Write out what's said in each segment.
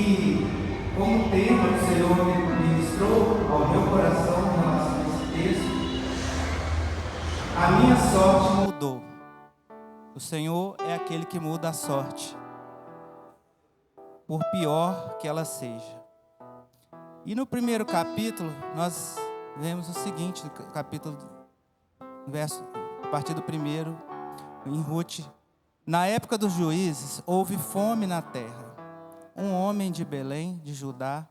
E como tema que o Senhor me ministrou ao meu coração em relação a esse texto, a minha sorte mudou. O Senhor é aquele que muda a sorte, por pior que ela seja. E no primeiro capítulo, nós vemos o seguinte, no capítulo, verso, a partir do primeiro, em Ruth. Na época dos juízes, houve fome na terra. Um homem de Belém, de Judá,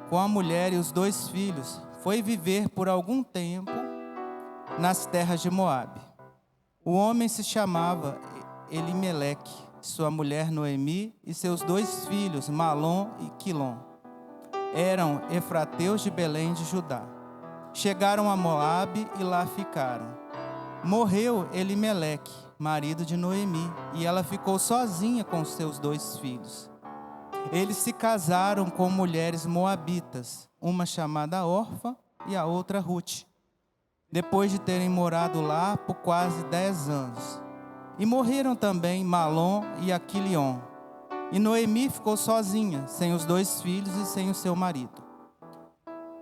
com a mulher e os 2 filhos, foi viver por algum tempo nas terras de Moabe. O homem se chamava Elimeleque, sua mulher Noemi e seus 2 filhos, Malom e Quilom. Eram efrateus de Belém de Judá. Chegaram a Moabe e lá ficaram. Morreu Elimeleque, marido de Noemi, e ela ficou sozinha com seus 2 filhos. Eles se casaram com mulheres moabitas, uma chamada Orfa e a outra Ruth, depois de terem morado lá por quase 10 anos. E morreram também Malom e Aquilion. E Noemi ficou sozinha, sem os 2 filhos e sem o seu marido.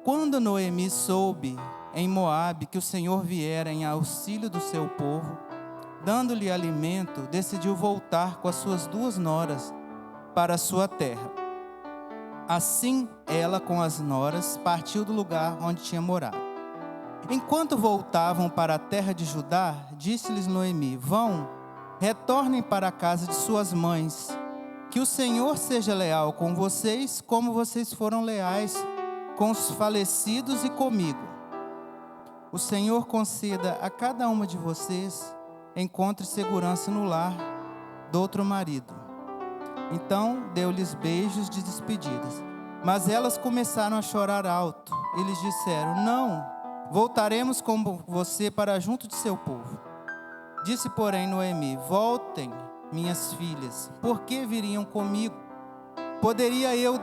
Quando Noemi soube em Moabe que o Senhor viera em auxílio do seu povo, dando-lhe alimento, decidiu voltar com as suas 2 noras para a sua terra. Assim, ela com as noras partiu do lugar onde tinha morado. Enquanto voltavam para a terra de Judá, disse-lhes Noemi: Vão, retornem para a casa de suas mães. Que o Senhor seja leal com vocês, como vocês foram leais com os falecidos e comigo. O Senhor conceda a cada uma de vocês encontre segurança no lar do outro marido. Então deu-lhes beijos de despedidas. Mas elas começaram a chorar alto. E lhes disseram: Não, voltaremos com você para junto de seu povo. Disse, porém, Noemi: Voltem, minhas filhas, por que viriam comigo? Poderia eu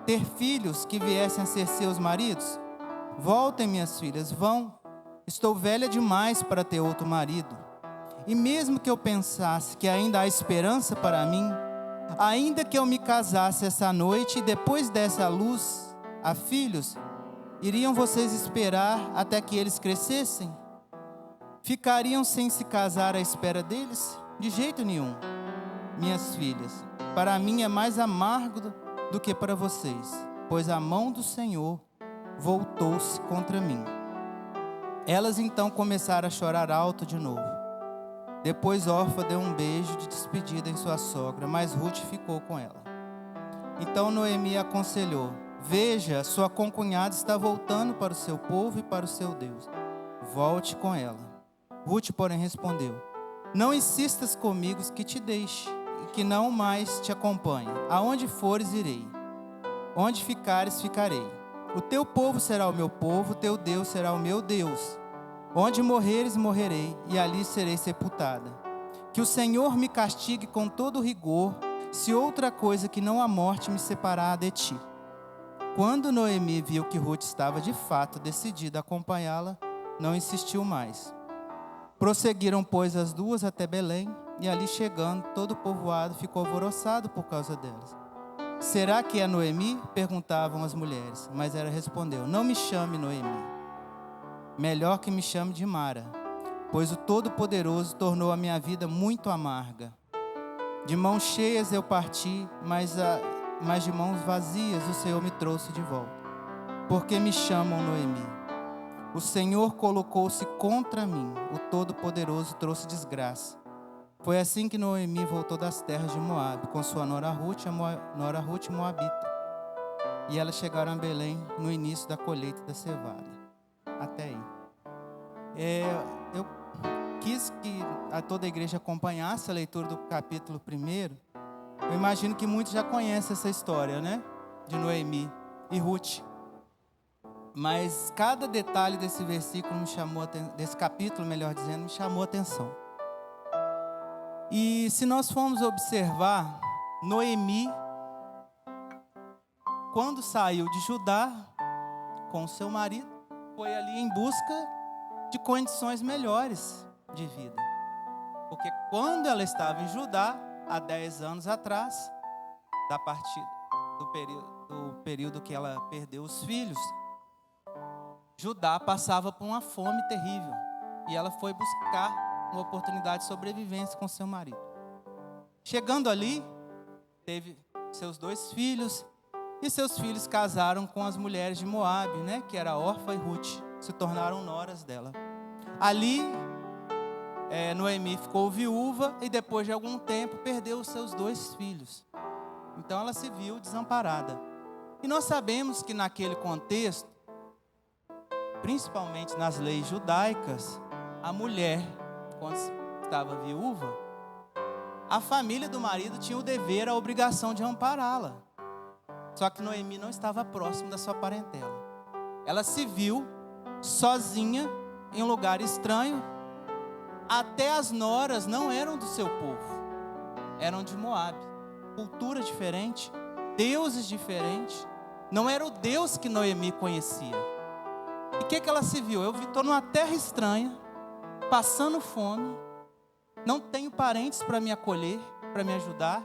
ter filhos que viessem a ser seus maridos? Voltem, minhas filhas, vão. Estou velha demais para ter outro marido. E mesmo que eu pensasse que ainda há esperança para mim, ainda que eu me casasse essa noite e depois desse à luz a filhos, iriam vocês esperar até que eles crescessem? Ficariam sem se casar à espera deles? De jeito nenhum. Minhas filhas, para mim é mais amargo do que para vocês, pois a mão do Senhor voltou-se contra mim. Elas então começaram a chorar alto de novo. Depois Orfa deu um beijo de despedida em sua sogra, mas Ruth ficou com ela. Então Noemi aconselhou: Veja, sua concunhada está voltando para o seu povo e para o seu Deus. Volte com ela. Ruth, porém, respondeu: Não insistas comigo que te deixe e que não mais te acompanhe. Aonde fores, irei. Onde ficares, ficarei. O teu povo será o meu povo, o teu Deus será o meu Deus. Onde morreres, morrerei, e ali serei sepultada. Que o Senhor me castigue com todo rigor, se outra coisa que não a morte me separar de ti. Quando Noemi viu que Ruth estava de fato decidida a acompanhá-la, não insistiu mais. Prosseguiram, pois, as 2 até Belém, e ali chegando, todo o povoado ficou alvoroçado por causa delas. Será que é Noemi? Perguntavam as mulheres, mas ela respondeu: Não me chame Noemi. Melhor que me chame de Mara, pois o Todo-Poderoso tornou a minha vida muito amarga. De mãos cheias eu parti, mas de mãos vazias o Senhor me trouxe de volta. Porque me chamam Noemi? O Senhor colocou-se contra mim, o Todo-Poderoso trouxe desgraça. Foi assim que Noemi voltou das terras de Moabe, com sua nora Ruth, nora Ruth Moabita. E elas chegaram a Belém no início da colheita da cevada. Até aí. Eu quis que toda a igreja acompanhasse a leitura do capítulo 1. Eu imagino que muitos já conhecem essa história, né? De Noemi e Ruth. Mas cada detalhe desse versículo desse capítulo, melhor dizendo, me chamou a atenção. E se nós formos observar, Noemi, quando saiu de Judá com seu marido, foi ali em busca de condições melhores de vida. Porque quando ela estava em Judá, há 10 anos atrás da partida, do período que ela perdeu os filhos, Judá passava por uma fome terrível. E ela foi buscar uma oportunidade de sobrevivência com seu marido. Chegando ali, teve seus 2 filhos. E seus filhos casaram com as mulheres de Moabe, né? Que era Orfa e Ruth. Se tornaram noras dela. Ali, Noemi ficou viúva e depois de algum tempo perdeu os seus 2 filhos. Então ela se viu desamparada. E nós sabemos que naquele contexto, principalmente nas leis judaicas, a mulher, quando estava viúva, a família do marido tinha o dever, a obrigação de ampará-la. Só que Noemi não estava próximo da sua parentela. Ela se viu sozinha em um lugar estranho. Até as noras não eram do seu povo, eram de Moabe. Cultura diferente, deuses diferentes. Não era o Deus que Noemi conhecia. E o que ela se viu? Eu estou numa terra estranha, passando fome, não tenho parentes para me acolher, para me ajudar,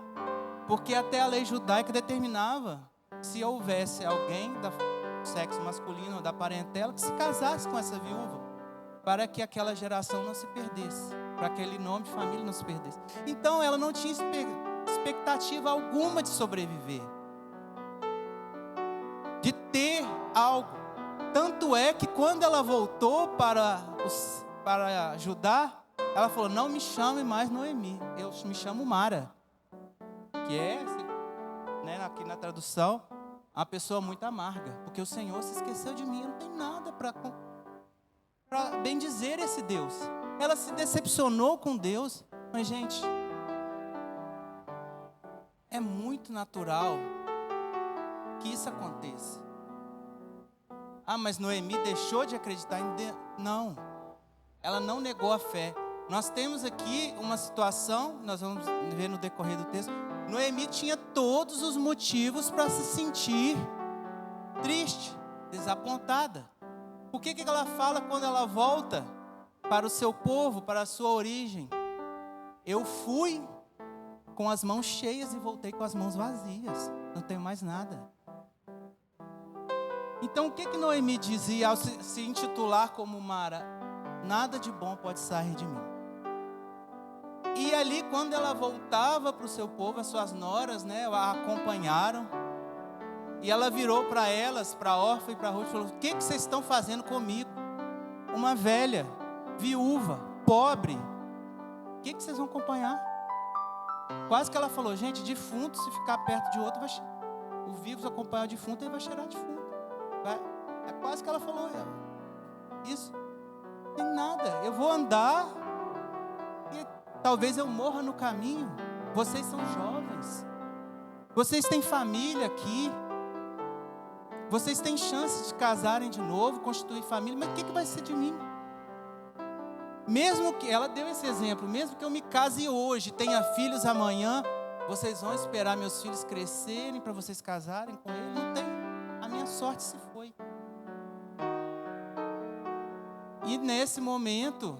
porque até a lei judaica determinava, se houvesse alguém do sexo masculino ou da parentela, que se casasse com essa viúva, para que aquela geração não se perdesse, para aquele nome de família não se perdesse. Então ela não tinha expectativa alguma de sobreviver, de ter algo. Tanto é que quando ela voltou para Judá, ela falou: não me chame mais Noemi, eu me chamo Mara, que é, né, aqui na tradução, uma pessoa muito amarga, porque o Senhor se esqueceu de mim, eu não tenho nada para bendizer esse Deus. Ela se decepcionou com Deus. Mas gente, é muito natural que isso aconteça. Ah, mas Noemi deixou de acreditar em Deus? Não, ela não negou a fé. Nós temos aqui uma situação, nós vamos ver no decorrer do texto. Noemi tinha todos os motivos para se sentir triste, desapontada. O que ela fala quando ela volta para o seu povo, para a sua origem? Eu fui com as mãos cheias e voltei com as mãos vazias. Não tenho mais nada. Então o que Noemi dizia ao se intitular como Mara? Nada de bom pode sair de mim. E ali, quando ela voltava para o seu povo, as suas noras, né, a acompanharam. E ela virou para elas, para Orfa e para Ruth, e falou: o que vocês estão fazendo comigo? Uma velha, viúva, pobre. O que vocês vão acompanhar? Quase que ela falou: gente, defunto, se ficar perto de outro, o vivo se acompanhar o defunto, ele vai cheirar defunto. É quase que ela falou isso. Não tem nada, eu vou andar e talvez eu morra no caminho. Vocês são jovens, vocês têm família aqui, vocês têm chance de casarem de novo, constituir família, mas o que vai ser de mim? Mesmo que, ela deu esse exemplo, mesmo que eu me case hoje, tenha filhos amanhã, vocês vão esperar meus filhos crescerem para vocês casarem com ele? Não tem, a minha sorte se foi. E nesse momento,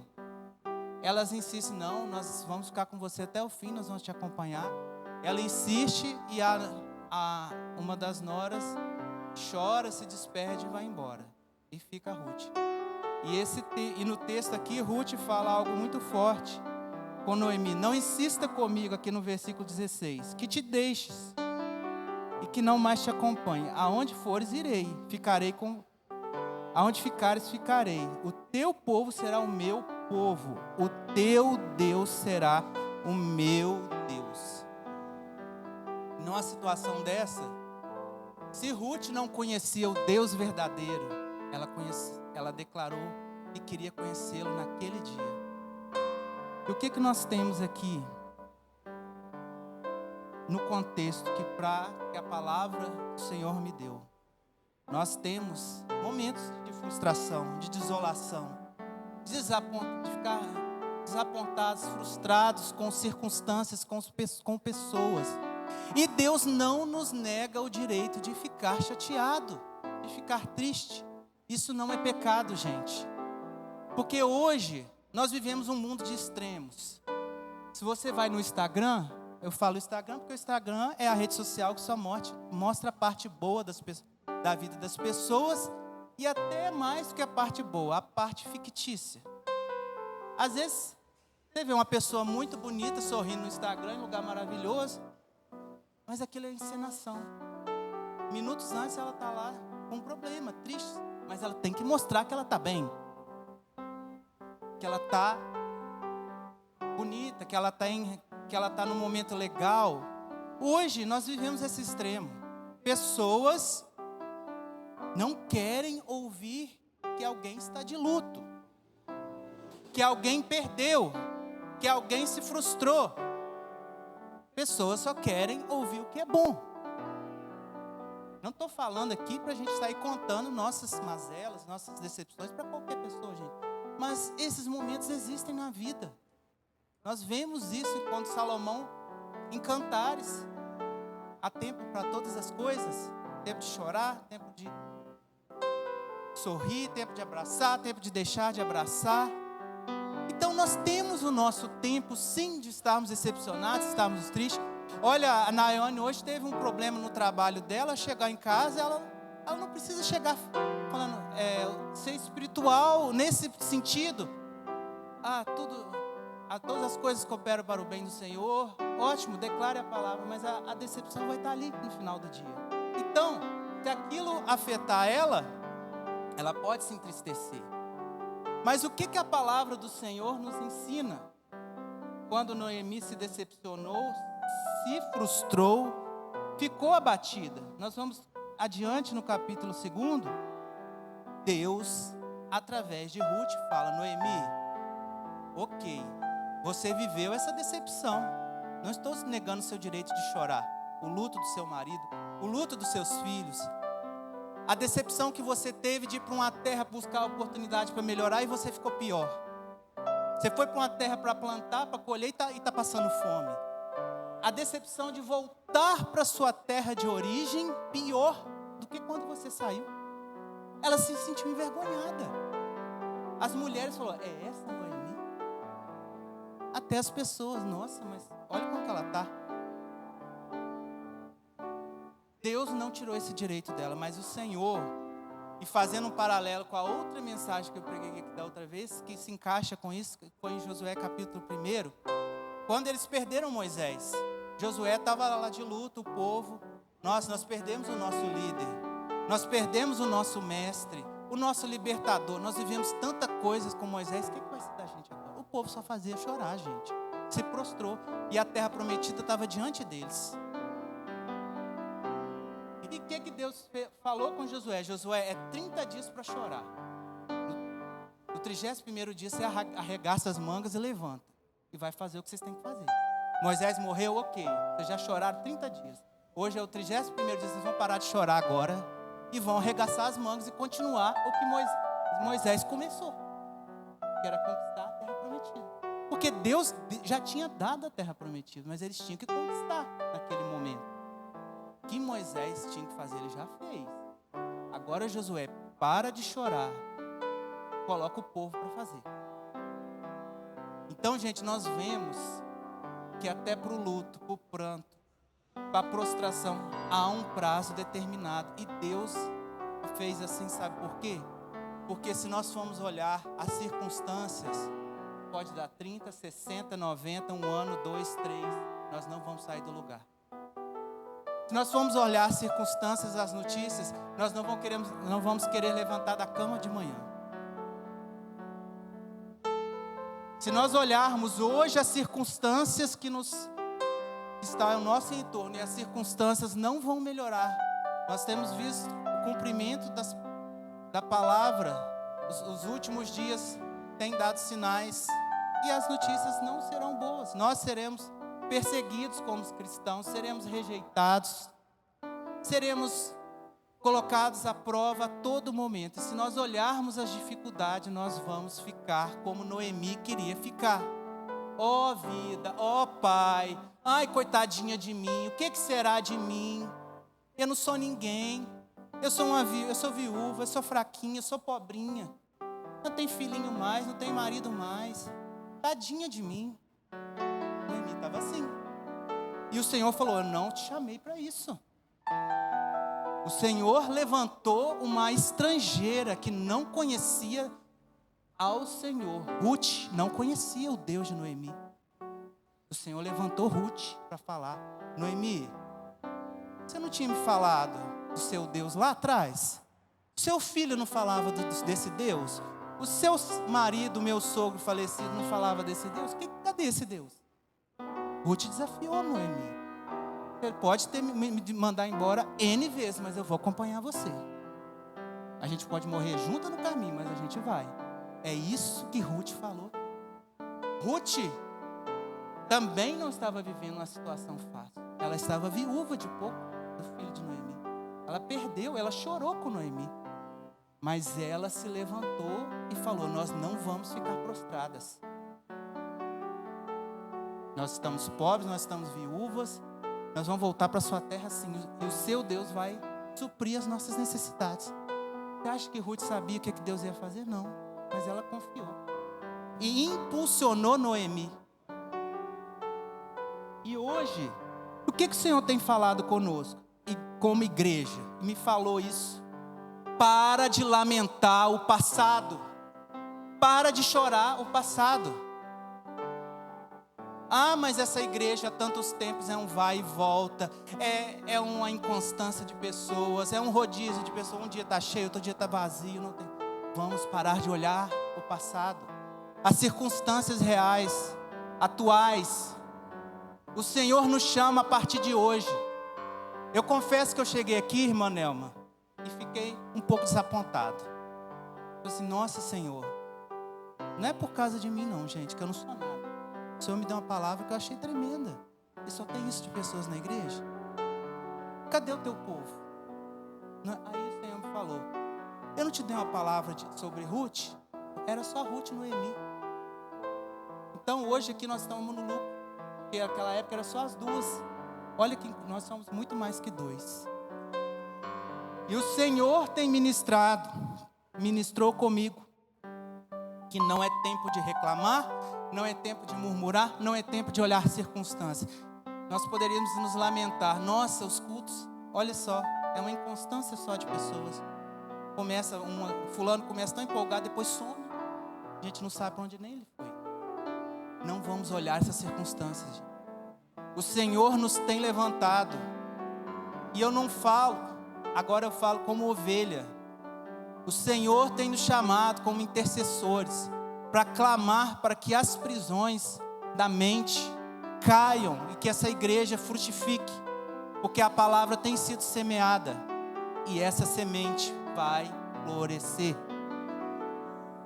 elas insistem: não, nós vamos ficar com você até o fim, nós vamos te acompanhar. Ela insiste e uma das noras chora, se despede e vai embora. E fica Ruth. E no texto aqui, Ruth fala algo muito forte com Noemi: não insista comigo, aqui no versículo 16, que te deixes e que não mais te acompanhe. Aonde fores, irei, aonde ficares, ficarei. O teu povo será o meu povo, o teu Deus será o meu Deus. Numa situação dessa, se Ruth não conhecia o Deus verdadeiro, ela declarou que queria conhecê-lo naquele dia. E o que nós temos aqui no contexto que a palavra do Senhor me deu? Nós temos momentos de frustração, de desolação, de ficar desapontados, frustrados com circunstâncias, com pessoas. E Deus não nos nega o direito de ficar chateado, de ficar triste. Isso não é pecado, gente. Porque hoje nós vivemos um mundo de extremos. Se você vai no Instagram, Eu falo Instagram porque o Instagram é a rede social que só mostra a parte boa da vida das pessoas e até mais do que a parte boa, a parte fictícia. Às vezes, você vê uma pessoa muito bonita sorrindo no Instagram, em um lugar maravilhoso, mas aquilo é encenação. Minutos antes ela está lá com um problema, triste, mas ela tem que mostrar que ela está bem, que ela está bonita, que ela está num momento legal. Hoje nós vivemos esse extremo. Pessoas não querem ouvir que alguém está de luto, que alguém perdeu, que alguém se frustrou. Pessoas só querem ouvir o que é bom. Não estou falando aqui para a gente sair contando nossas mazelas, nossas decepções para qualquer pessoa, gente. Mas esses momentos existem na vida. Nós vemos isso quando Salomão, em Cantares, há tempo para todas as coisas, tempo de chorar, tempo de sorrir, tempo de abraçar, tempo de deixar de abraçar. Então nós temos o nosso tempo, sim, de estarmos decepcionados, estarmos tristes. Olha, a Nayane hoje teve um problema no trabalho dela, chegar em casa, ela não precisa chegar falando, ser espiritual nesse sentido. Todas as coisas cooperam para o bem do Senhor. Ótimo, declare a palavra, mas a decepção vai estar ali no final do dia. Então, se aquilo afetar ela pode se entristecer. Mas o que a palavra do Senhor nos ensina? Quando Noemi se decepcionou, se frustrou, ficou abatida. Nós vamos adiante no capítulo 2. Deus, através de Ruth, fala: Noemi, ok, você viveu essa decepção. Não estou negando o seu direito de chorar. O luto do seu marido, o luto dos seus filhos. A decepção que você teve de ir para uma terra buscar oportunidade para melhorar e você ficou pior. Você foi para uma terra para plantar, para colher e está passando fome. A decepção de voltar para sua terra de origem, pior do que quando você saiu. Ela se sentiu envergonhada. As mulheres falaram: é essa Noemi? Até as pessoas: nossa, mas olha como que ela está. Deus não tirou esse direito dela, mas o Senhor, e fazendo um paralelo com a outra mensagem que eu preguei aqui da outra vez, que se encaixa com isso, foi em Josué capítulo 1, quando eles perderam Moisés. Josué estava lá de luto, o povo. Nós perdemos o nosso líder, nós perdemos o nosso mestre, o nosso libertador. Nós vivemos tanta coisa com Moisés. O que vai ser da gente agora? O povo só fazia chorar, gente. Se prostrou, e a terra prometida estava diante deles. E o que Deus falou com Josué? Josué, é 30 dias para chorar. No 31º dia, você arregaça as mangas e levanta. E vai fazer o que vocês têm que fazer. Moisés morreu, ok. Vocês já choraram 30 dias. Hoje é o 31º dia, vocês vão parar de chorar agora. E vão arregaçar as mangas e continuar o que Moisés começou. Que era conquistar a terra prometida. Porque Deus já tinha dado a terra prometida, mas eles tinham que conquistar naquele momento. O que Moisés tinha que fazer, ele já fez. Agora Josué, para de chorar. Coloca o povo para fazer. Então, gente, nós vemos que até para o luto, para o pranto, para a prostração, há um prazo determinado. E Deus fez assim, sabe por quê? Porque se nós formos olhar as circunstâncias, pode dar 30, 60, 90, 1 ano, 2, 3, nós não vamos sair do lugar. Se nós formos olhar as circunstâncias, as notícias, nós não vamos querer levantar da cama de manhã. Se nós olharmos hoje as circunstâncias que estão ao nosso entorno, e as circunstâncias não vão melhorar. Nós temos visto o cumprimento da palavra. Os últimos dias têm dado sinais, e as notícias não serão boas. Nós seremos perseguidos como cristãos, seremos rejeitados, seremos colocados à prova a todo momento. E se nós olharmos as dificuldades, nós vamos ficar como Noemi queria ficar. Ó vida, ó pai, ai coitadinha de mim, o que será de mim? Eu não sou ninguém, eu sou viúva, eu sou fraquinha, eu sou pobrinha, não tenho filhinho mais, não tenho marido mais, tadinha de mim. Noemi estava assim. E o Senhor falou: eu não te chamei para isso. O Senhor levantou uma estrangeira que não conhecia ao Senhor. Ruth não conhecia o Deus de Noemi. O Senhor levantou Ruth para falar: Noemi, você não tinha me falado do seu Deus lá atrás? O seu filho não falava desse Deus? O seu marido, meu sogro falecido, não falava desse Deus? Cadê esse Deus? Ruth desafiou Noemi. Ele pode me mandar embora N vezes, mas eu vou acompanhar você. A gente pode morrer junto no caminho, mas a gente vai. É isso que Ruth falou. Ruth também não estava vivendo uma situação fácil. Ela estava viúva de pouco do filho de Noemi. Ela perdeu, ela chorou com Noemi. Mas ela se levantou e falou: nós não vamos ficar prostradas. Nós estamos pobres, nós estamos viúvas. Nós vamos voltar para a sua terra sim. E o seu Deus vai suprir as nossas necessidades. Você acha que Ruth sabia o que Deus ia fazer? Não. Mas ela confiou. E impulsionou Noemi. E hoje, o que o Senhor tem falado conosco? E como igreja, me falou isso. Para de lamentar o passado. Para de chorar o passado. Ah, mas essa igreja há tantos tempos é um vai e volta. É uma inconstância de pessoas. É um rodízio de pessoas. Um dia está cheio, outro dia está vazio. Não tem... Vamos parar de olhar o passado. As circunstâncias reais, atuais. O Senhor nos chama a partir de hoje. Eu confesso que eu cheguei aqui, irmã Nelma, e fiquei um pouco desapontado. Eu assim, nossa, Senhor, não é por causa de mim não, gente, que eu não sou nada. O Senhor me deu uma palavra que eu achei tremenda. E só tem isso de pessoas na igreja? Cadê o teu povo? Aí o Senhor me falou: eu não te dei uma palavra sobre Ruth? Era só Ruth e Noemi. Então hoje aqui nós estamos no lucro. Porque naquela época era só as duas. Olha que nós somos muito mais que dois. E o Senhor tem ministrou comigo, que não é tempo de reclamar, não é tempo de murmurar, não é tempo de olhar circunstâncias. Nós poderíamos nos lamentar: nossa, os cultos, olha só, é uma inconstância só de pessoas. Fulano começa tão empolgado, depois some. A gente não sabe para onde nem ele foi. Não vamos olhar essas circunstâncias. O Senhor nos tem levantado. E eu não falo, agora eu falo como ovelha. O Senhor tem nos chamado como intercessores para clamar para que as prisões da mente caiam e que essa igreja frutifique, porque a palavra tem sido semeada e essa semente vai florescer.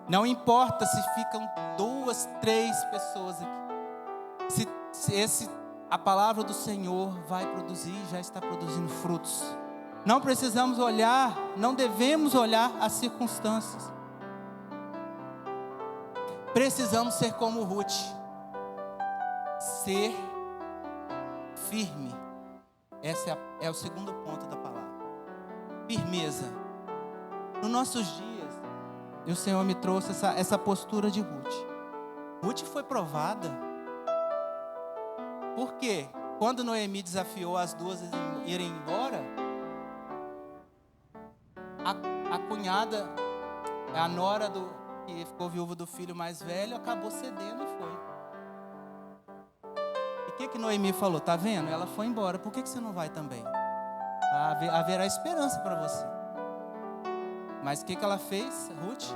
Não importa se ficam 2, 3 pessoas aqui, se a palavra do Senhor vai produzir, já está produzindo frutos. Não precisamos olhar, não devemos olhar as circunstâncias. Precisamos ser como Ruth, ser firme. Esse é o segundo ponto da palavra. Firmeza. Nos nossos dias, o Senhor me trouxe essa postura de Ruth. Ruth foi provada. Por quê? Quando Noemi desafiou as duas a irem embora, a cunhada, a nora que ficou viúva do filho mais velho, acabou cedendo e foi. E o que Noemi falou? Tá vendo? Ela foi embora. Por que você não vai também? Haverá esperança para você. Mas o que ela fez, Ruth?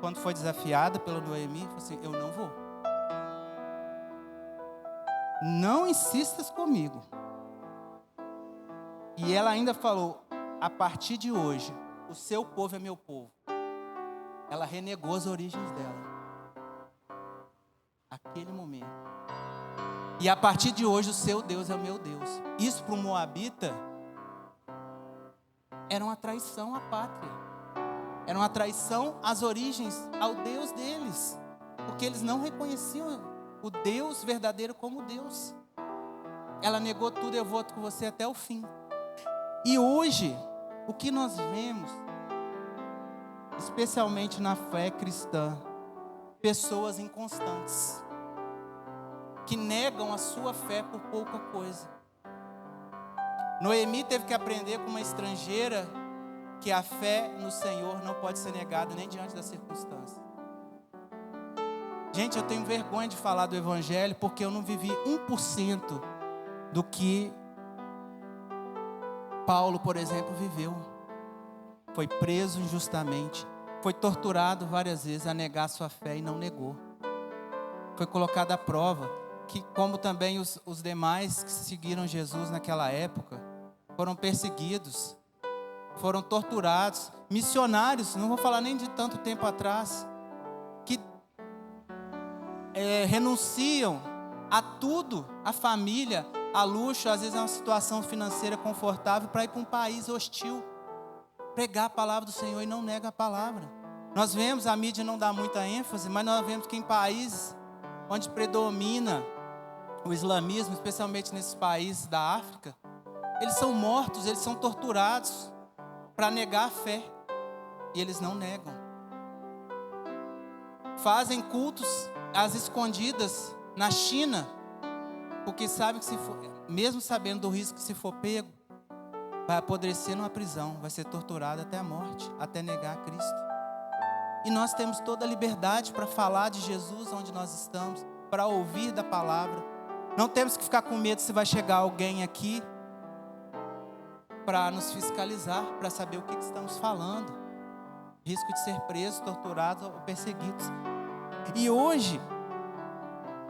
Quando foi desafiada pela Noemi, falou assim: eu não vou. Não insistas comigo. E ela ainda falou: a partir de hoje, o seu povo é meu povo. Ela renegou as origens dela. Aquele momento. E a partir de hoje, o seu Deus é o meu Deus. Isso para o moabita era uma traição à pátria. Era uma traição às origens, ao Deus deles. Porque eles não reconheciam o Deus verdadeiro como Deus. Ela negou tudo: eu vou com você até o fim. E hoje, o que nós vemos, especialmente na fé cristã, pessoas inconstantes, que negam a sua fé por pouca coisa. Noemi teve que aprender com uma estrangeira que a fé no Senhor não pode ser negada nem diante das circunstâncias. Gente, eu tenho vergonha de falar do Evangelho porque eu não vivi 1% do que Paulo, por exemplo, viveu. Foi preso injustamente, foi torturado várias vezes a negar sua fé e não negou. Foi colocado à prova, que como também os demais que seguiram Jesus naquela época, foram perseguidos, foram torturados. Missionários, não vou falar nem de tanto tempo atrás, que renunciam a tudo, a família, a luxo, às vezes é uma situação financeira confortável, para ir para um país hostil, pregar a palavra do Senhor e não nega a palavra. Nós vemos, a mídia não dá muita ênfase, mas nós vemos que em países onde predomina o islamismo, especialmente nesses países da África, eles são mortos, eles são torturados para negar a fé, e eles não negam. Fazem cultos às escondidas na China, porque sabem que, se for, mesmo sabendo do risco que, se for pego, vai apodrecer numa prisão, vai ser torturado até a morte, até negar a Cristo. E nós temos toda a liberdade para falar de Jesus onde nós estamos, para ouvir da palavra. Não temos que ficar com medo se vai chegar alguém aqui para nos fiscalizar, para saber o que estamos falando. Risco de ser presos, torturados ou perseguidos. E hoje,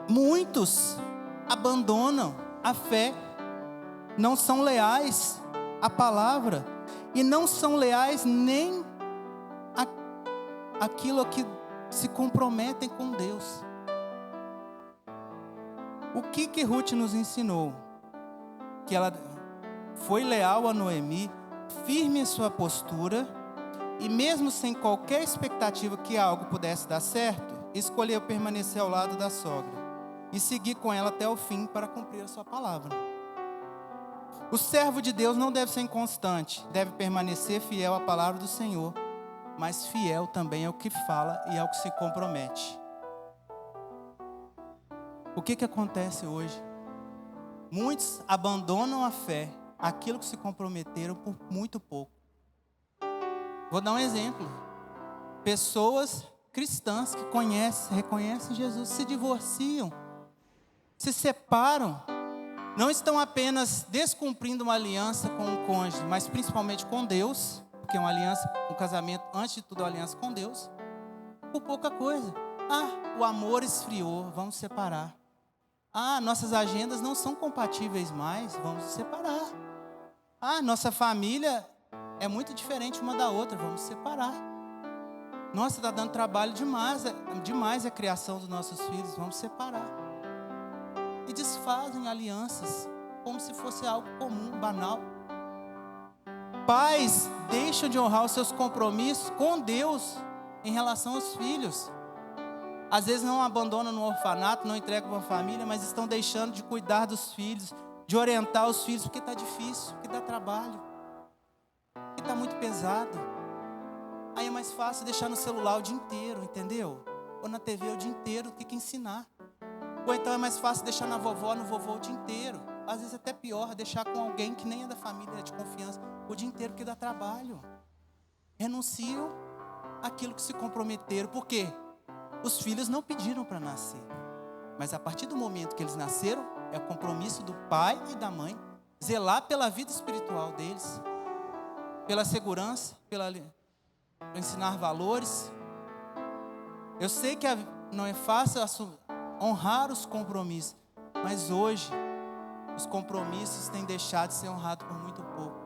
muitos abandonam a fé, não são leais à palavra e não são leais nem àquilo a que se comprometem com Deus. O que Ruth nos ensinou? Que ela foi leal a Noemi, firme em sua postura, e mesmo sem qualquer expectativa que algo pudesse dar certo, escolheu permanecer ao lado da sogra e seguir com ela até o fim para cumprir a sua palavra. O servo de Deus não deve ser inconstante, deve permanecer fiel à palavra do Senhor, mas fiel também ao que fala e ao que se compromete. O que acontece hoje? Muitos abandonam a fé, aquilo que se comprometeram, por muito pouco. Vou dar um exemplo. Pessoas cristãs que reconhecem Jesus, se divorciam, se separam, não estão apenas descumprindo uma aliança com o cônjuge, mas principalmente com Deus, porque uma aliança, um casamento, antes de tudo, é uma aliança com Deus, por pouca coisa. O amor esfriou, vamos separar. Nossas agendas não são compatíveis mais, vamos separar. Nossa família é muito diferente uma da outra, vamos separar. Nossa, está dando trabalho demais a criação dos nossos filhos, vamos separar. E desfazem alianças como se fosse algo comum, banal. Pais deixam de honrar os seus compromissos com Deus em relação aos filhos. Às vezes não abandonam no orfanato, não entregam para a família, mas estão deixando de cuidar dos filhos, de orientar os filhos, porque está difícil, porque dá trabalho, porque está muito pesado. Aí é mais fácil deixar no celular o dia inteiro, entendeu? Ou na TV o dia inteiro, tem que ensinar. Ou então é mais fácil deixar na vovó, no vovô o dia inteiro. Às vezes até pior, deixar com alguém que nem é da família, é de confiança, o dia inteiro, porque dá trabalho. Renunciam àquilo que se comprometeram. Por quê? Os filhos não pediram para nascer. Mas a partir do momento que eles nasceram, é o compromisso do pai e da mãe zelar pela vida espiritual deles, pela segurança, para ensinar valores. Eu sei que não é fácil honrar os compromissos, mas hoje os compromissos têm deixado de ser honrados por muito pouco.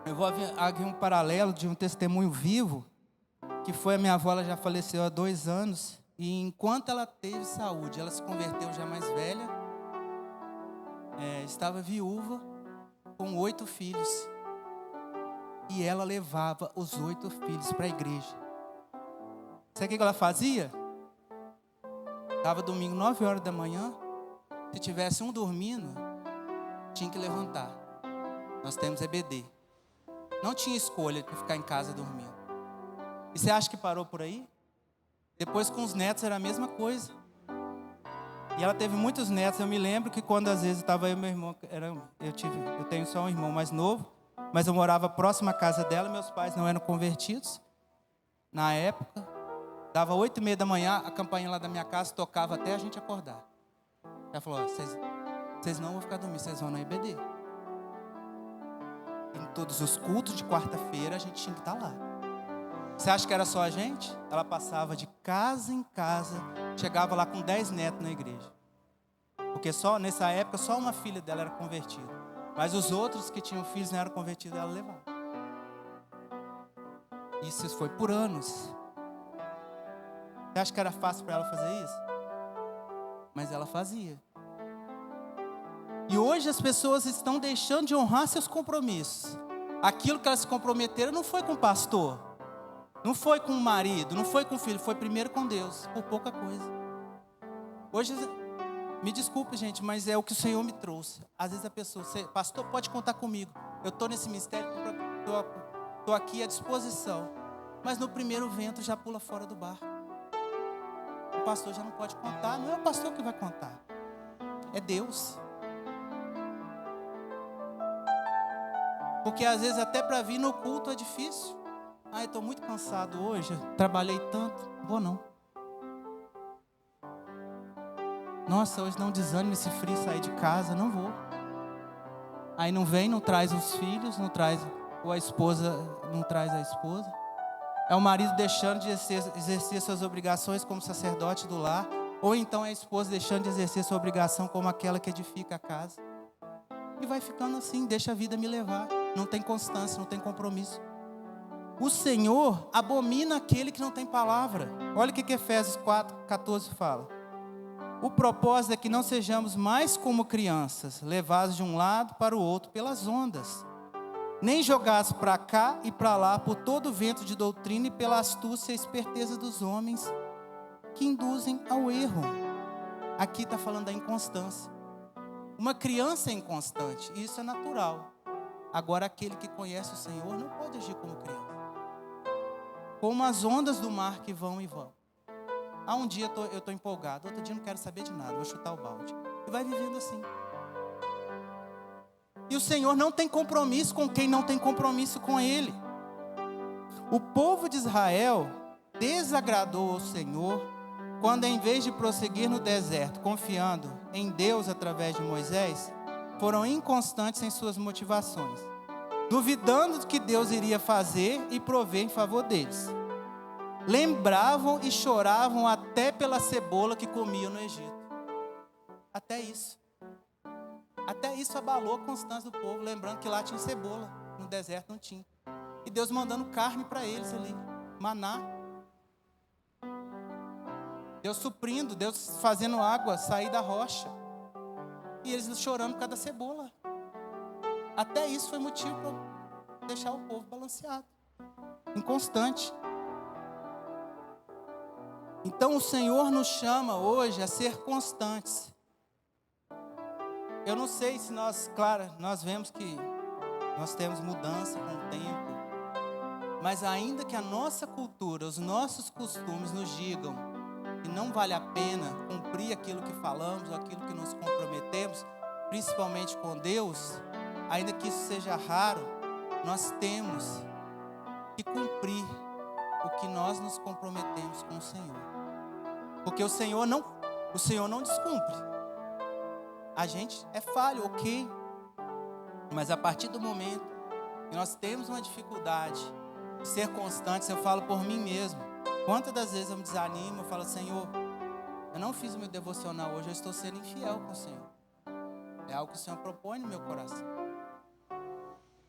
Eu vou aqui um paralelo de um testemunho vivo, que foi a minha avó. Ela já faleceu há 2 anos, e enquanto ela teve saúde, ela se converteu já mais velha, estava viúva, com 8 filhos, e ela levava os 8 filhos para a igreja. Sabe o que ela fazia? Estava domingo, 9 horas da manhã, se tivesse um dormindo, tinha que levantar. Nós temos EBD. Não tinha escolha de ficar em casa dormindo. E você acha que parou por aí? Depois com os netos era a mesma coisa. E ela teve muitos netos. Eu me lembro que quando às vezes estava eu e meu irmão, eu tenho só um irmão mais novo, mas eu morava próximo à casa dela, meus pais não eram convertidos na época. Dava 8h30 da manhã, a campainha lá da minha casa tocava até a gente acordar. Ela falou: vocês não vão ficar dormindo, vocês vão na IBD. Em todos os cultos de quarta-feira a gente tinha que estar lá. Você acha que era só a gente? Ela passava de casa em casa, chegava lá com 10 netos na igreja. Porque só nessa época só uma filha dela era convertida. Mas os outros que tinham filhos não eram convertidos, ela levava. Isso foi por anos. Você acha que era fácil para ela fazer isso? Mas ela fazia. E hoje as pessoas estão deixando de honrar seus compromissos. Aquilo que elas se comprometeram não foi com o pastor, não foi com o marido, não foi com o filho, foi primeiro com Deus, por pouca coisa. Hoje, me desculpe, gente, mas é o que o Senhor me trouxe. Às vezes a pessoa, pastor, pode contar comigo. Eu estou nesse ministério, estou aqui à disposição. Mas no primeiro vento já pula fora do barco. O pastor já não pode contar, não é o pastor que vai contar, é Deus. Porque às vezes até para vir no culto é difícil. Eu estou muito cansado hoje, trabalhei tanto, vou não. Nossa, hoje não desânimo esse frio sair de casa, não vou. Aí não vem, não traz os filhos, não traz, ou a esposa não traz a esposa. É o marido deixando de exercer suas obrigações como sacerdote do lar, ou então é a esposa deixando de exercer sua obrigação como aquela que edifica a casa. E vai ficando assim, deixa a vida me levar. Não tem constância, não tem compromisso. O Senhor abomina aquele que não tem palavra. Olha o que Efésios 4:14 fala. O propósito é que não sejamos mais como crianças, levados de um lado para o outro pelas ondas, nem jogados para cá e para lá por todo o vento de doutrina e pela astúcia e esperteza dos homens que induzem ao erro. Aqui está falando da inconstância. Uma criança é inconstante, e isso é natural. Agora, aquele que conhece o Senhor não pode agir como criança. Como as ondas do mar que vão e vão. Um dia eu estou empolgado, outro dia não quero saber de nada, vou chutar o balde. E vai vivendo assim. E o Senhor não tem compromisso com quem não tem compromisso com Ele. O povo de Israel desagradou ao Senhor quando, em vez de prosseguir no deserto, confiando em Deus através de Moisés, foram inconstantes em suas motivações, duvidando do que Deus iria fazer e prover em favor deles. Lembravam e choravam até pela cebola que comiam no Egito. Até isso abalou a constância do povo, lembrando que lá tinha cebola, no deserto não tinha. E Deus mandando carne para eles ali, maná. Deus suprindo, Deus fazendo água sair da rocha. E eles chorando por causa da cebola. Até isso foi motivo para deixar o povo balanceado, inconstante. Então o Senhor nos chama hoje a ser constantes. Eu não sei se nós vemos que nós temos mudança com o tempo, mas ainda que a nossa cultura, os nossos costumes nos digam que não vale a pena cumprir aquilo que falamos, ou aquilo que nos comprometemos, principalmente com Deus, ainda que isso seja raro, nós temos que cumprir o que nós nos comprometemos com o Senhor. Porque o Senhor não descumpre. A gente é falho, ok. Mas a partir do momento que nós temos uma dificuldade de ser constantes, eu falo por mim mesmo. Quantas das vezes eu me desanimo, eu falo: Senhor, eu não fiz o meu devocional hoje, eu estou sendo infiel com o Senhor. É algo que o Senhor propõe no meu coração.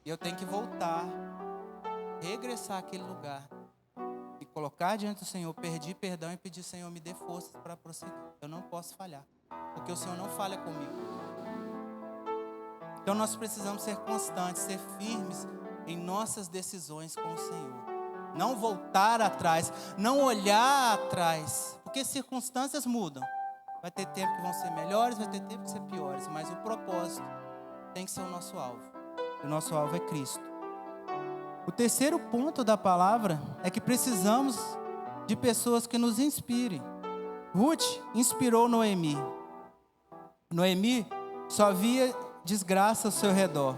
E eu tenho que voltar, regressar àquele lugar e colocar diante do Senhor, pedir perdão e pedir: Senhor, me dê forças para prosseguir. Eu não posso falhar, porque o Senhor não falha comigo. Então nós precisamos ser constantes, ser firmes em nossas decisões com o Senhor. Não voltar atrás, não olhar atrás, porque circunstâncias mudam. Vai ter tempo que vão ser melhores, vai ter tempo que ser piores, mas o propósito tem que ser o nosso alvo. O nosso alvo é Cristo. O terceiro ponto da palavra é que precisamos de pessoas que nos inspirem. Ruth inspirou Noemi. Noemi só via desgraça ao seu redor.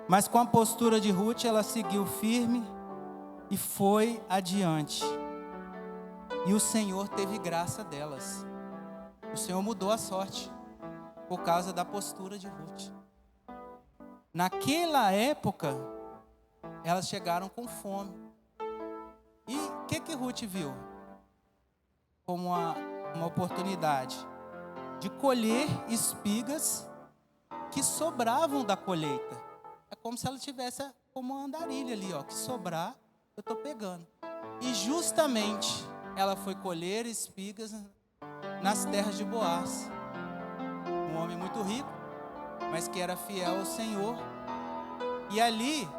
Mas com a postura de Ruth, ela seguiu firme e foi adiante. E o Senhor teve graça delas. O Senhor mudou a sorte por causa da postura de Ruth. Naquela época, elas chegaram com fome. E o que Ruth viu? Como uma oportunidade de colher espigas que sobravam da colheita. É como se ela tivesse como uma andarilha ali, ó, que sobrar, eu estou pegando. E justamente ela foi colher espigas nas terras de Boaz. Um homem muito rico, mas que era fiel ao Senhor. E ali,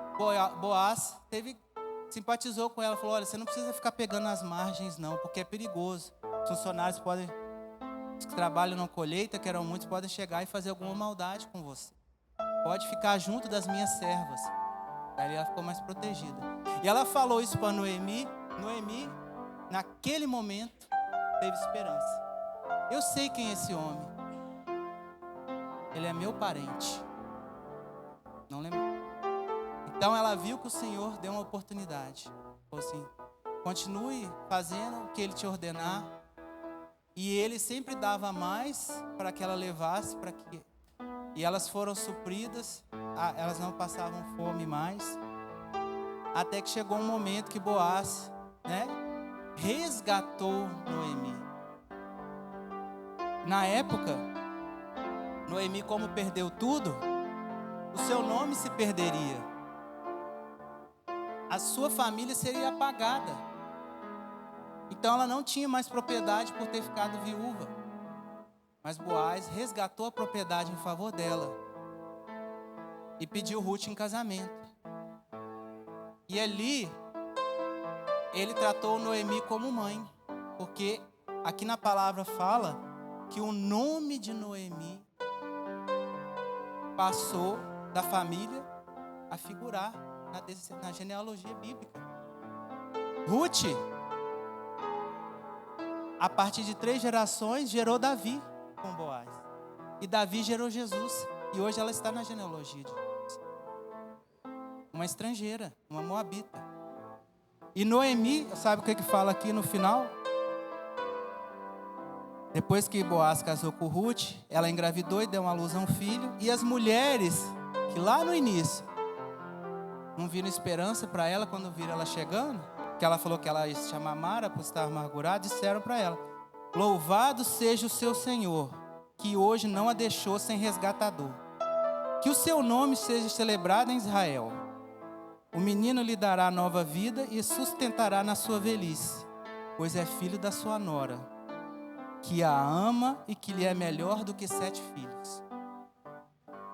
Boaz simpatizou com ela, falou: olha, você não precisa ficar pegando as margens não, porque é perigoso. Os funcionários os que trabalham na colheita, que eram muitos, podem chegar e fazer alguma maldade com você. Pode ficar junto das minhas servas. Daí ela ficou mais protegida. E ela falou isso para Noemi. Noemi, naquele momento, teve esperança. Eu sei quem é esse homem. Ele é meu parente. Não lembro. Então ela viu que o Senhor deu uma oportunidade. Falou assim: continue fazendo o que Ele te ordenar. E Ele sempre dava mais para que ela levasse, e elas foram supridas. Elas não passavam fome mais. Até que chegou um momento que Boaz, resgatou Noemi. Na época, Noemi, como perdeu tudo, o seu nome se perderia. A sua família seria apagada. Então ela não tinha mais propriedade por ter ficado viúva. Mas Boaz resgatou a propriedade em favor dela e pediu Ruth em casamento. E ali ele tratou Noemi como mãe, porque aqui na palavra fala que o nome de Noemi passou da família a figurar na genealogia bíblica. Ruth, a partir de 3 gerações, gerou Davi com Boaz. E Davi gerou Jesus. E hoje ela está na genealogia de Jesus. Uma estrangeira, uma moabita. E Noemi, sabe o que fala aqui no final? Depois que Boaz casou com Ruth, ela engravidou e deu à luz a um filho. E as mulheres, que lá no início não viram esperança para ela quando viram ela chegando, que ela falou que ela ia se chamar Mara por estar amargurada, disseram para ela: louvado seja o seu Senhor, que hoje não a deixou sem resgatador. Que o seu nome seja celebrado em Israel. O menino lhe dará nova vida e sustentará na sua velhice, pois é filho da sua nora, que a ama e que lhe é melhor do que 7 filhos.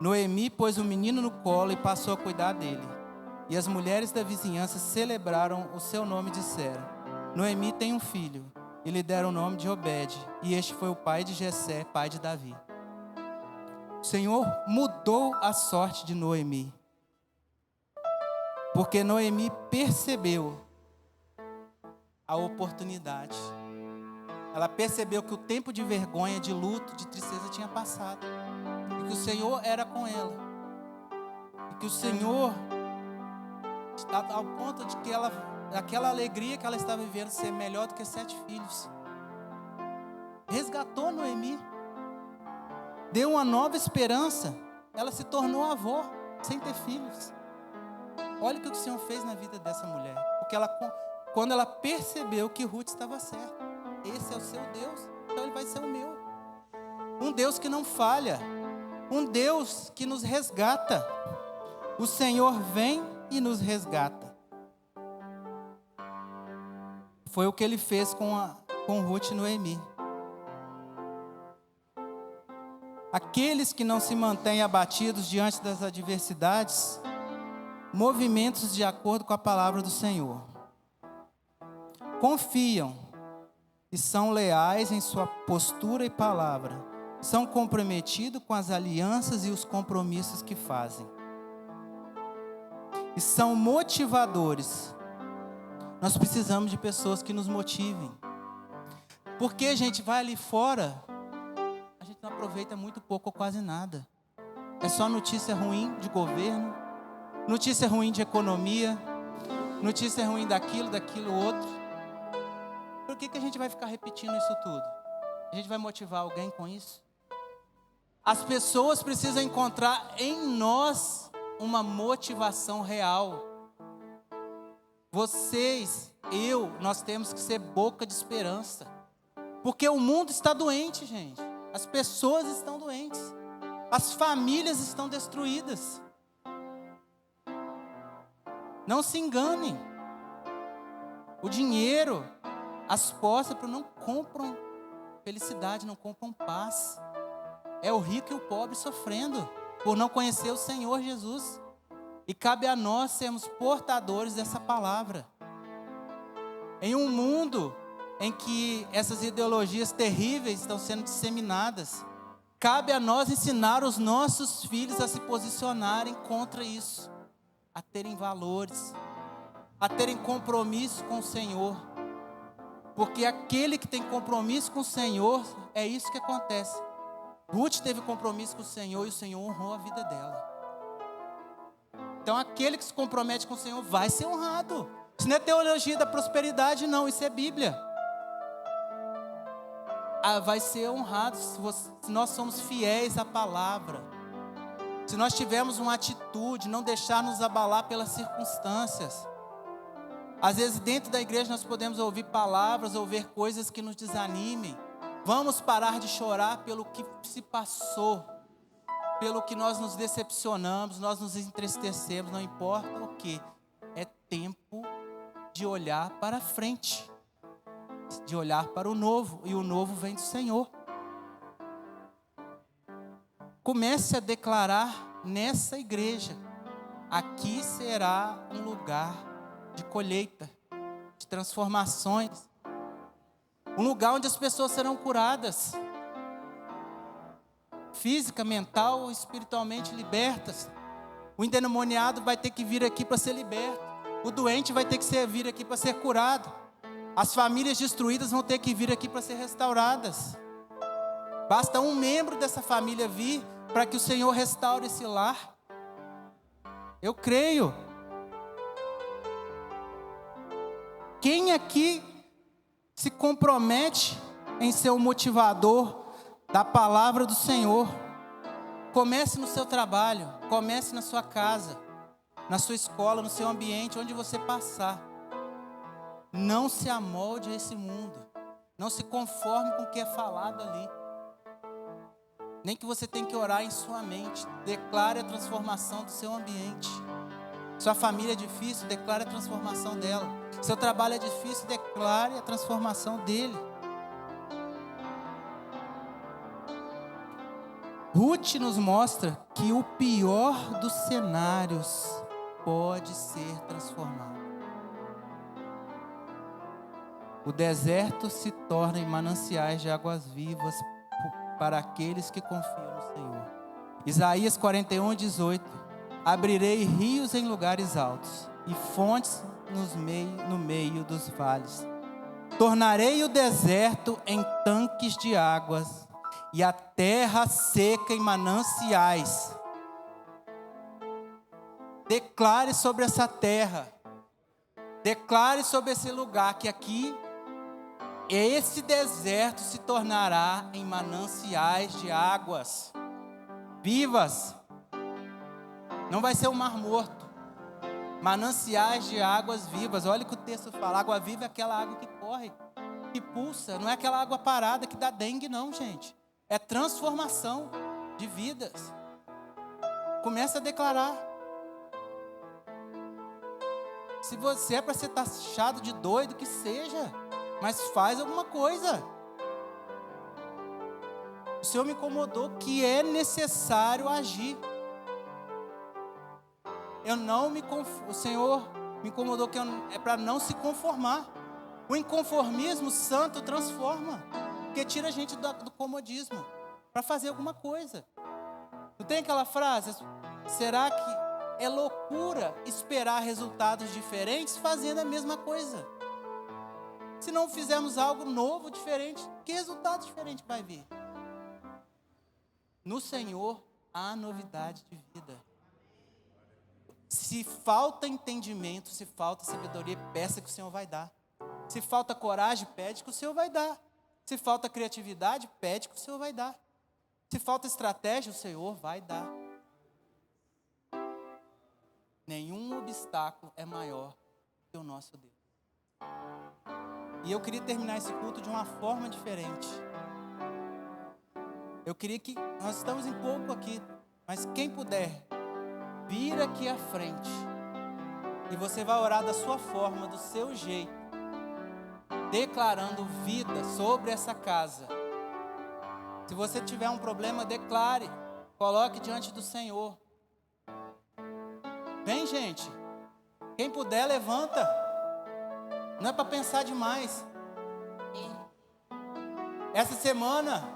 Noemi pôs o menino no colo e passou a cuidar dele. E as mulheres da vizinhança celebraram o seu nome e disseram: Noemi tem um filho. E lhe deram o nome de Obed. E este foi o pai de Jessé, pai de Davi. O Senhor mudou a sorte de Noemi, porque Noemi percebeu a oportunidade. Ela percebeu que o tempo de vergonha, de luto, de tristeza tinha passado. E que o Senhor era com ela. E que o Senhor, ao ponto de que aquela alegria que ela estava vivendo ser melhor do que 7 filhos, resgatou Noemi, deu uma nova esperança. Ela se tornou avó sem ter filhos. Olha o que o Senhor fez na vida dessa mulher, porque quando ela percebeu que Ruth estava certa. Esse é o seu Deus, então Ele vai ser o meu. Um Deus que não falha, um Deus que nos resgata. O Senhor vem e nos resgata. Foi o que Ele fez com Ruth e Noemi. Aqueles que não se mantêm abatidos diante das adversidades, movimentos de acordo com a palavra do Senhor, confiam e são leais em sua postura e palavra, são comprometidos com as alianças e os compromissos que fazem, e são motivadores. Nós precisamos de pessoas que nos motivem, porque a gente vai ali fora, a gente não aproveita muito pouco ou quase nada. É só notícia ruim de governo, notícia ruim de economia, notícia ruim daquilo outro. Por que a gente vai ficar repetindo isso tudo? A gente vai motivar alguém com isso? As pessoas precisam encontrar em nós uma motivação real. Vocês, nós temos que ser boca de esperança. Porque o mundo está doente, gente. As pessoas estão doentes. As famílias estão destruídas. Não se enganem. O dinheiro, as posses não compram felicidade, não compram paz. É o rico e o pobre sofrendo por não conhecer o Senhor Jesus. E cabe a nós sermos portadores dessa palavra. Em um mundo em que essas ideologias terríveis estão sendo disseminadas, cabe a nós ensinar os nossos filhos a se posicionarem contra isso, a terem valores, a terem compromisso com o Senhor. Porque aquele que tem compromisso com o Senhor, é isso que acontece. Ruth teve compromisso com o Senhor e o Senhor honrou a vida dela. Então aquele que se compromete com o Senhor vai ser honrado. Isso não é teologia da prosperidade, não, isso é Bíblia. Vai ser honrado se nós somos fiéis à palavra. Se nós tivermos uma atitude, não deixar nos abalar pelas circunstâncias. Às vezes dentro da igreja nós podemos ouvir palavras, ouvir coisas que nos desanimem. Vamos parar de chorar pelo que se passou, pelo que nós nos decepcionamos, nós nos entristecemos, não importa o que. É tempo de olhar para frente, de olhar para o novo, e o novo vem do Senhor. Comece a declarar nessa igreja: aqui será um lugar de colheita, de transformações, um lugar onde as pessoas serão curadas, física, mental, espiritualmente libertas. O endemoniado vai ter que vir aqui para ser liberto, o doente vai ter que vir aqui para ser curado, as famílias destruídas vão ter que vir aqui para ser restauradas. Basta um membro dessa família vir para que o Senhor restaure esse lar. Eu creio. Quem aqui se compromete em ser o motivador da palavra do Senhor? Comece no seu trabalho, comece na sua casa, na sua escola, no seu ambiente, onde você passar. Não se amolde a esse mundo, não se conforme com o que é falado ali. Nem que você tenha que orar em sua mente. Declare a transformação do seu ambiente. Sua família é difícil, declare a transformação dela. Seu trabalho é difícil, declare a transformação dele. Ruth nos mostra que o pior dos cenários pode ser transformado. O deserto se torna em mananciais de águas vivas para aqueles que confiam no Senhor. Isaías 41:18. Abrirei rios em lugares altos e fontes no meio dos vales. Tornarei o deserto em tanques de águas e a terra seca em mananciais. Declare sobre essa terra, declare sobre esse lugar que aqui, esse deserto se tornará em mananciais de águas vivas. Não vai ser um mar morto. Mananciais de águas vivas. Olha o que o texto fala. Água viva é aquela água que corre, que pulsa. Não é aquela água parada que dá dengue, não, gente. É transformação de vidas. Comece a declarar. Se você é para ser taxado de doido, que seja. Mas faz alguma coisa. O Senhor me incomodou que é necessário agir. O Senhor me incomodou que é para não se conformar. O inconformismo santo transforma, porque tira a gente do comodismo para fazer alguma coisa. Não tem aquela frase? Será que é loucura esperar resultados diferentes fazendo a mesma coisa? Se não fizermos algo novo, diferente, que resultado diferente vai vir? No Senhor há novidade de vida. Se falta entendimento, se falta sabedoria, peça que o Senhor vai dar. Se falta coragem, pede que o Senhor vai dar. Se falta criatividade, pede que o Senhor vai dar. Se falta estratégia, o Senhor vai dar. Nenhum obstáculo é maior que o nosso Deus. E eu queria terminar esse culto de uma forma diferente. Eu queria que, nós estamos em pouco aqui, mas quem puder, vir aqui à frente. E você vai orar da sua forma, do seu jeito, declarando vida sobre essa casa. Se você tiver um problema, declare, coloque diante do Senhor. Vem, gente. Quem puder, levanta. Não é para pensar demais. Essa semana,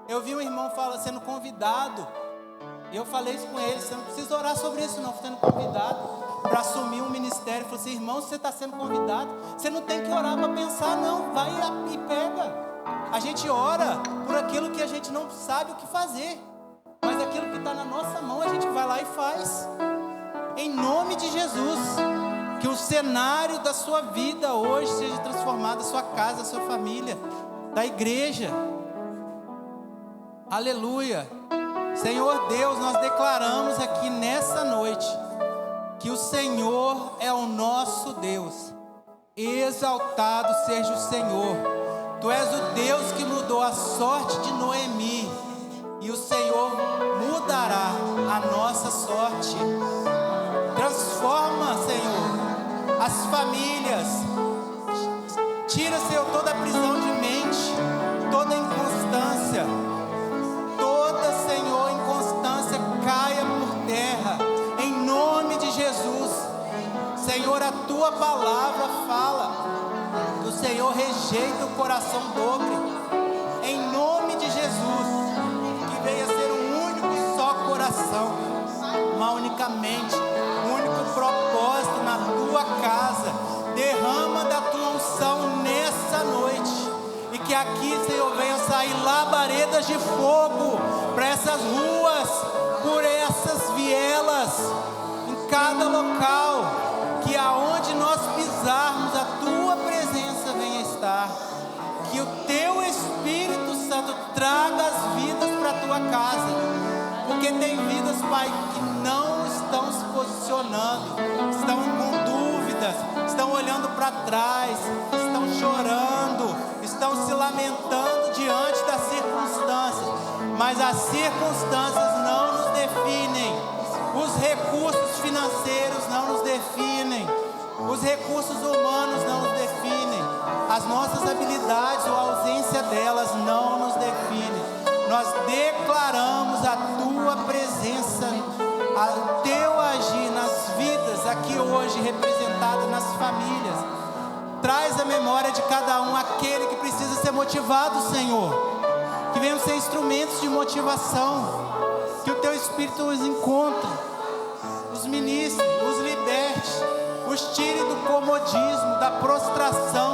eu vi um irmão sendo convidado. E eu falei isso com ele. Você não precisa orar sobre isso, não. Sendo convidado para assumir um ministério. Eu falei assim, irmão, se você está sendo convidado, você não tem que orar para pensar, não. Vai e pega. A gente ora por aquilo que a gente não sabe o que fazer. Mas aquilo que está na nossa mão, a gente vai lá e faz. Em nome de Jesus, que o cenário da sua vida hoje seja transformado, a sua casa, a sua família, da igreja. Aleluia. Senhor Deus, nós declaramos aqui nessa noite que o Senhor é o nosso Deus. Exaltado seja o Senhor. Tu és o Deus que mudou a sorte de Noemi, e o Senhor mudará a nossa sorte. Transforma, Senhor, as famílias. Tira, Senhor, toda a prisão de mente, toda a inconstância. Toda, Senhor, inconstância caia por terra, em nome de Jesus. Senhor, a Tua palavra fala. O Senhor rejeita o coração dobre. Em nome de Jesus, que venha ser um único só coração, uma única mente, um único propósito na Tua casa. Derrama da Tua unção nessa noite. E que aqui, Senhor, venham sair labaredas de fogo para essas ruas, por essas vielas, em cada local, que aonde nós pisarmos, a Tua presença venha estar. Que o Teu Espírito Santo traga as vidas para a Tua casa. Porque tem vidas, Pai, que não estão se posicionando, estão com dúvidas, estão olhando para trás, estão chorando, estão se lamentando diante das circunstâncias. Mas as circunstâncias não nos definem, os recursos financeiros não nos definem, os recursos humanos não nos definem, as nossas habilidades ou a ausência delas não nos definem. Nós declaramos a Tua presença, o Teu agir nas vidas aqui hoje, representadas nas famílias. Traz a memória de cada um aquele que precisa ser motivado, Senhor. Que venham ser instrumentos de motivação. Que o Teu Espírito os encontre, os ministre, os liberte, os tire do comodismo, da prostração,